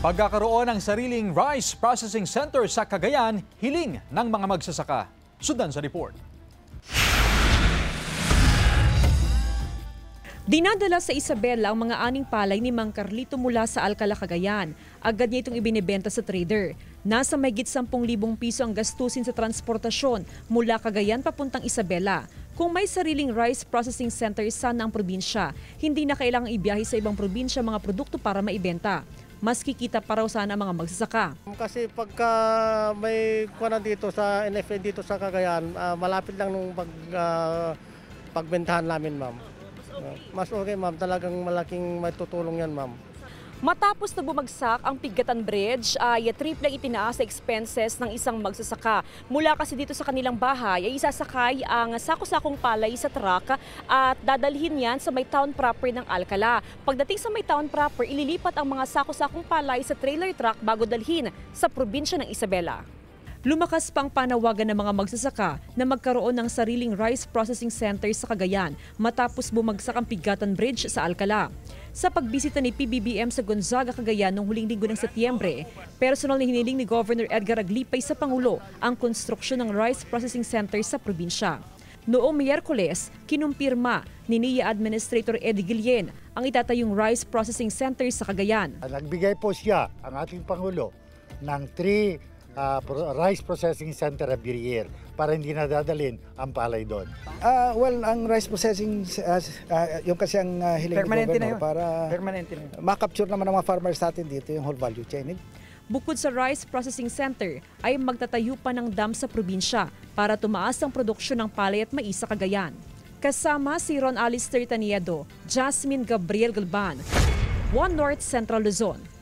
Pagkakaroon ng sariling rice processing center sa Cagayan, hiling ng mga magsasaka. Sundan sa report. Dinadala sa Isabela ang mga aning palay ni Mang Carlito mula sa Alcala, Cagayan. Agad niya itong ibinibenta sa trader. Nasa mahigit 10,000 piso ang gastusin sa transportasyon mula Cagayan papuntang Isabela. Kung may sariling rice processing center sana ang probinsya, hindi na kailangang ibiyahe sa ibang probinsya mga produkto para maibenta. Mas kikita pa raw sana ang mga magsasaka. Kasi pagka may kuwan dito sa NFA dito sa Cagayan, malapit lang nung pagbentahan namin, ma'am. Mas okay, ma'am. Talagang malaking may tutulong yan, ma'am. Matapos na bumagsak ang Pigatan Bridge, ay triple ang itinaas sa expenses ng isang magsasaka. Mula kasi dito sa kanilang bahay ay isasakay ang sako-sakong palay sa truck at dadalhin yan sa may town proper ng Alcala. Pagdating sa may town proper, ililipat ang mga sako-sakong palay sa trailer truck bago dalhin sa probinsya ng Isabela. Lumakas pa ang panawagan ng mga magsasaka na magkaroon ng sariling rice processing center sa Cagayan matapos bumagsak ang Pigatan Bridge sa Alcala. Sa pagbisita ni PBBM sa Gonzaga, Cagayan noong huling linggo ng Setyembre, personal na hiniling ni Governor Edgar Aglipay sa Pangulo ang konstruksyon ng rice processing center sa probinsya. Noong Miyerkules, kinumpirma ni NIA Administrator Eddie Guillen ang itatayong rice processing center sa Cagayan. Nagbigay po siya, ang ating Pangulo, ng 3 rice processing center every year para hindi na dadalhin ang palay doon. Well, ang rice processing, yung kasi ang hiling permanente ni na yun. Para Permanente na yun. makapture naman ng mga farmers natin dito yung whole value chain. Bukod sa rice processing center, ay magtatayo pa ng dam sa probinsya para tumaas ang produksyon ng palay at mais sa Cagayan. Kasama si Ron Alistair Taniedo, Jasmine Gabriel Galban, One North Central Luzon.